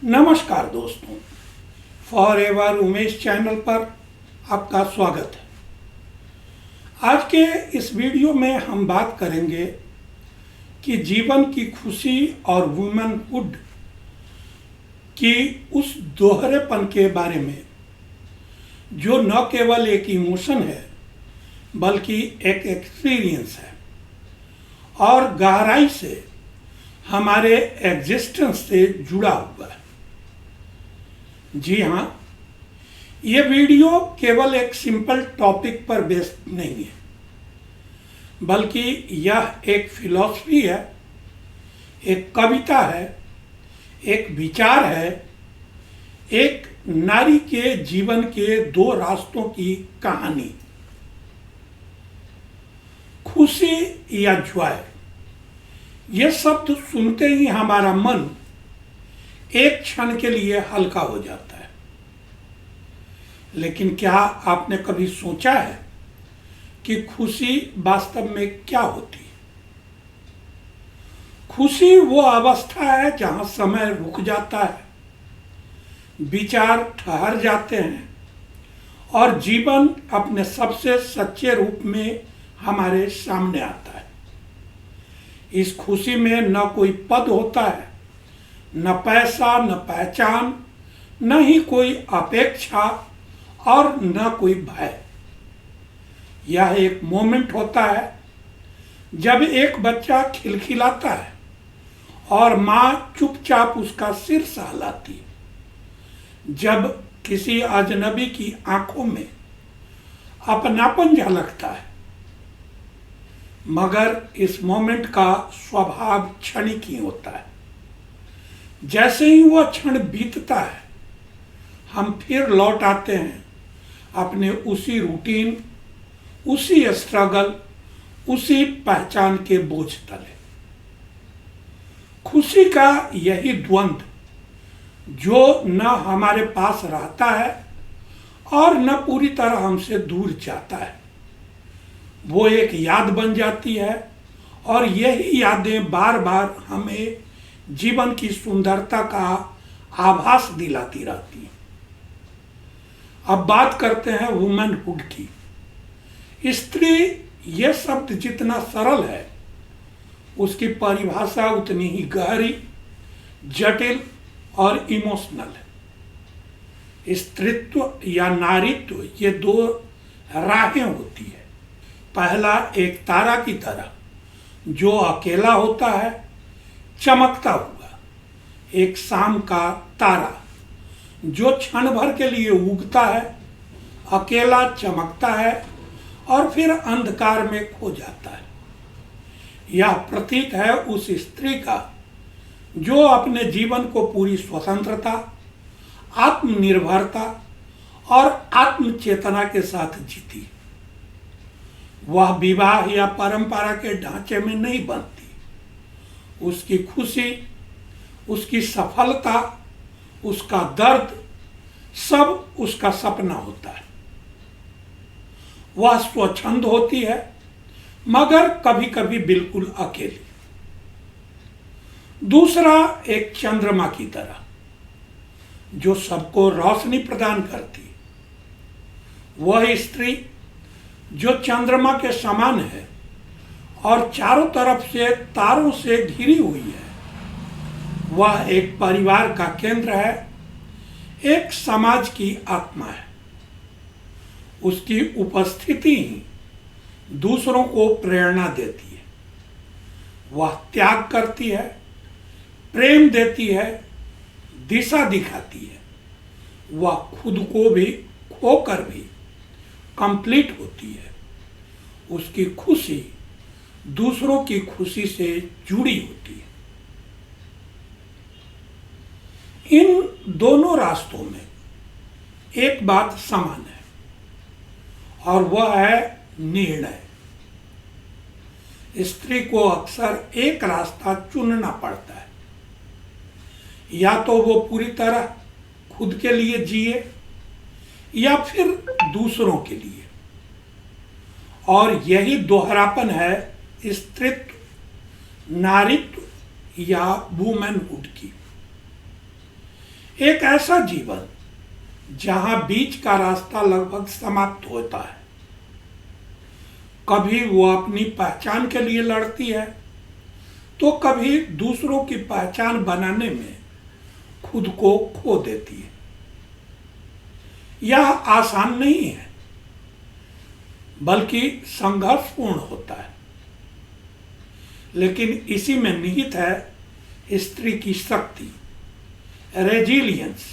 नमस्कार दोस्तों, forever Umesh channel पर आपका स्वागत है। आज के इस वीडियो में हम बात करेंगे कि जीवन की खुशी और वुमेनहुड की उस दोहरेपन के बारे में जो न केवल एक इमोशन है बल्कि एक एक्सपीरियंस है और गहराई से हमारे एग्जिस्टेंस से जुड़ा हुआ है। जी हाँ, ये वीडियो केवल एक सिंपल टॉपिक पर बेस्ड नहीं है बल्कि यह एक फिलॉसफी है, एक कविता है, एक विचार है, एक नारी के जीवन के दो रास्तों की कहानी। खुशी या जॉय, ये शब्द सुनते ही हमारा मन एक क्षण के लिए हल्का हो जाता है। लेकिन क्या आपने कभी सोचा है कि खुशी वास्तव में क्या होती है? खुशी वो अवस्था है जहां समय रुक जाता है, विचार ठहर जाते हैं और जीवन अपने सबसे सच्चे रूप में हमारे सामने आता है। इस खुशी में न कोई पद होता है, न पैसा, न पहचान, न ही कोई अपेक्षा और न कोई भय। यह एक मोमेंट होता है जब एक बच्चा खिलखिलाता है और माँ चुपचाप उसका सिर सहलाती है, जब किसी अजनबी की आंखों में अपनापन झलकता है। मगर इस मोमेंट का स्वभाव क्षणिक ही होता है। जैसे ही वह क्षण बीतता है, हम फिर लौट आते हैं अपने उसी रूटीन, उसी स्ट्रगल, उसी पहचान के बोझ तले। खुशी का यही द्वंद्व जो न हमारे पास रहता है और न पूरी तरह हमसे दूर जाता है, वो एक याद बन जाती है और यही यादें बार बार हमें जीवन की सुंदरता का आभास दिलाती रहती हैं। अब बात करते हैं वुमेनहुड की। स्त्री यह शब्द जितना सरल है, उसकी परिभाषा उतनी ही गहरी, जटिल और इमोशनल है। स्त्रीत्व या नारीत्व ये दो राहें होती है। पहला एक तारा की तरह जो अकेला होता है, चमकता हुआ, एक शाम का तारा जो क्षण भर के लिए उगता है, अकेला चमकता है और फिर अंधकार में खो जाता है। यह प्रतीक है उस स्त्री का जो अपने जीवन को पूरी स्वतंत्रता, आत्मनिर्भरता और आत्मचेतना के साथ जीती। वह विवाह या परंपरा के ढांचे में नहीं बनती। उसकी खुशी, उसकी सफलता, उसका दर्द, सब उसका सपना होता है। वह स्वच्छंद होती है मगर कभी कभी बिल्कुल अकेली। दूसरा एक चंद्रमा की तरह जो सबको रोशनी प्रदान करती है। वह स्त्री जो चंद्रमा के समान है और चारों तरफ से तारों से घिरी हुई है। वह एक परिवार का केंद्र है, एक समाज की आत्मा है। उसकी उपस्थिति ही दूसरों को प्रेरणा देती है। वह त्याग करती है, प्रेम देती है, दिशा दिखाती है। वह खुद को भी खोकर भी कंप्लीट होती है। उसकी खुशी दूसरों की खुशी से जुड़ी होती है। इन दोनों रास्तों में एक बात समान है और वह है निर्णय। स्त्री को अक्सर एक रास्ता चुनना पड़ता है। या तो वो पूरी तरह खुद के लिए जिए या फिर दूसरों के लिए। और यही दोहरापन है स्त्रीत्व, नारीत्व या वुमेनहुड की। एक ऐसा जीवन जहां बीच का रास्ता लगभग समाप्त होता है। कभी वो अपनी पहचान के लिए लड़ती है तो कभी दूसरों की पहचान बनाने में खुद को खो देती है। यह आसान नहीं है, बल्कि संघर्षपूर्ण होता है। लेकिन इसी में निहित है स्त्री की शक्ति, रेजिलियंस,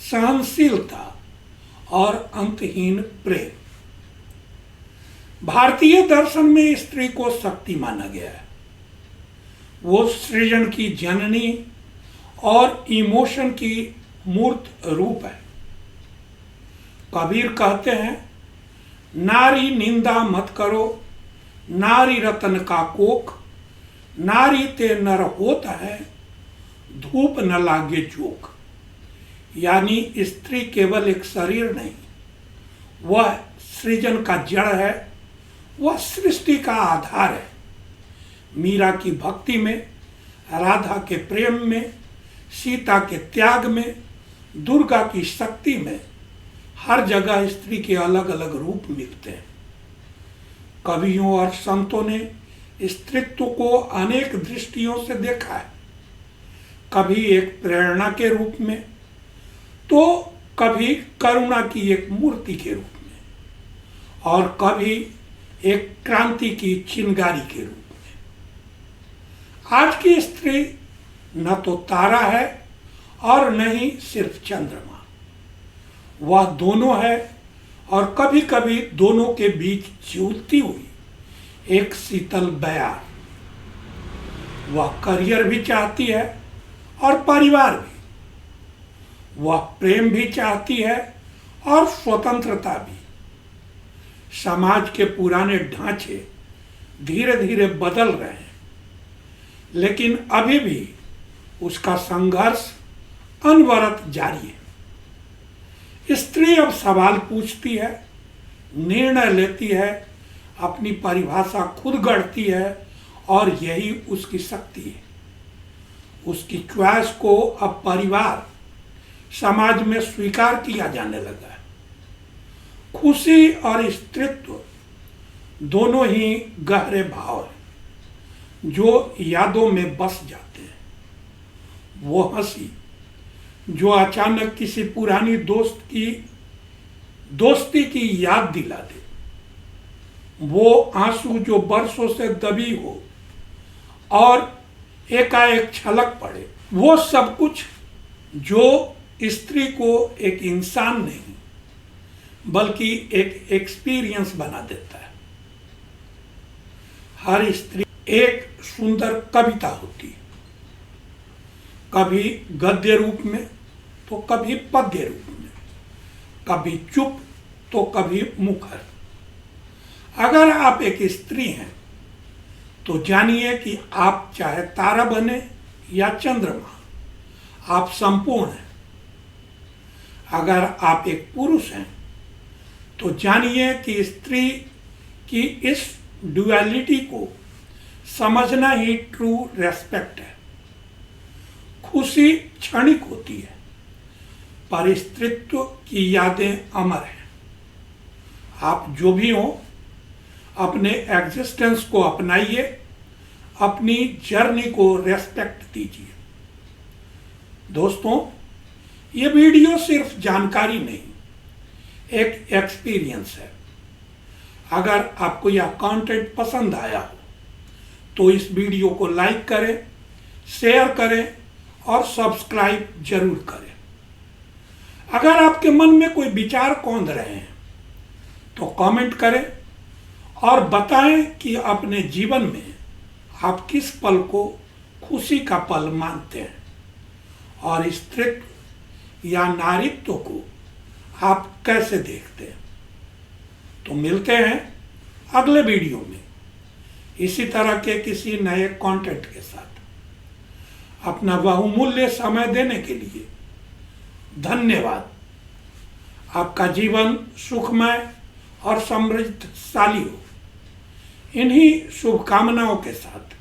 सहनशीलता और अंतहीन प्रेम। भारतीय दर्शन में स्त्री को शक्ति माना गया है। वो सृजन की जननी और इमोशन की मूर्त रूप है। कबीर कहते हैं, नारी निंदा मत करो, नारी रतन का कोख, नारी ते नर होता है, धूप न लागे चोक। यानी स्त्री केवल एक शरीर नहीं, वह सृजन का जड़ है, वह सृष्टि का आधार है। मीरा की भक्ति में, राधा के प्रेम में, सीता के त्याग में, दुर्गा की शक्ति में, हर जगह स्त्री के अलग अलग रूप मिलते हैं। कवियों और संतों ने स्त्रीत्व को अनेक दृष्टियों से देखा है। कभी एक प्रेरणा के रूप में, तो कभी करुणा की एक मूर्ति के रूप में, और कभी एक क्रांति की चिंगारी के रूप में। आज की स्त्री न तो तारा है और न ही सिर्फ चंद्रमा, वह दोनों है, और कभी कभी दोनों के बीच झूलती हुई एक शीतल बयार। वह करियर भी चाहती है और परिवार भी। वह प्रेम भी चाहती है और स्वतंत्रता भी। समाज के पुराने ढांचे धीरे धीरे बदल रहे हैं, लेकिन अभी भी उसका संघर्ष अनवरत जारी है। स्त्री अब सवाल पूछती है, निर्णय लेती है, अपनी परिभाषा खुद गढ़ती है, और यही उसकी शक्ति है। उसकी च्वाइस को अब परिवार, समाज में स्वीकार किया जाने लगा है। खुशी और स्त्रीत्व दोनों ही गहरे भाव हैं जो यादों में बस जाते हैं। वो हंसी जो अचानक किसी पुरानी दोस्ती की याद दिला दे, वो आंसू जो बरसों से दबी हो और एकाएक छलक पड़े, वो सब कुछ जो स्त्री को एक इंसान नहीं बल्कि एक एक्सपीरियंस बना देता है। हर स्त्री एक सुंदर कविता होती है, कभी गद्य रूप में तो कभी पद्य रूप में, कभी चुप तो कभी मुखर। अगर आप एक स्त्री हैं तो जानिए कि आप चाहे तारा बने या चंद्रमा, आप संपूर्ण हैं। अगर आप एक पुरुष हैं तो जानिए कि स्त्री की इस ड्युअलिटी को समझना ही ट्रू रेस्पेक्ट है। खुशी क्षणिक होती है, पर स्त्रीत्व की यादें अमर हैं। आप जो भी हो, अपने एग्जिस्टेंस को अपनाइए, अपनी जर्नी को रेस्पेक्ट दीजिए। दोस्तों, ये वीडियो सिर्फ जानकारी नहीं, एक एक्सपीरियंस है। अगर आपको यह कंटेंट पसंद आया हो तो इस वीडियो को लाइक करें, शेयर करें और सब्सक्राइब जरूर करें। अगर आपके मन में कोई विचार कौंध रहे हैं तो कमेंट करें और बताएं कि अपने जीवन में आप किस पल को खुशी का पल मानते हैं और स्त्रीत्व या नारीत्व को आप कैसे देखते हैं। तो मिलते हैं अगले वीडियो में इसी तरह के किसी नए कंटेंट के साथ। अपना बहुमूल्य समय देने के लिए धन्यवाद। आपका जीवन सुखमय और समृद्धशाली हो। इन्हीं शुभकामनाओं के साथ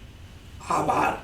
आभार।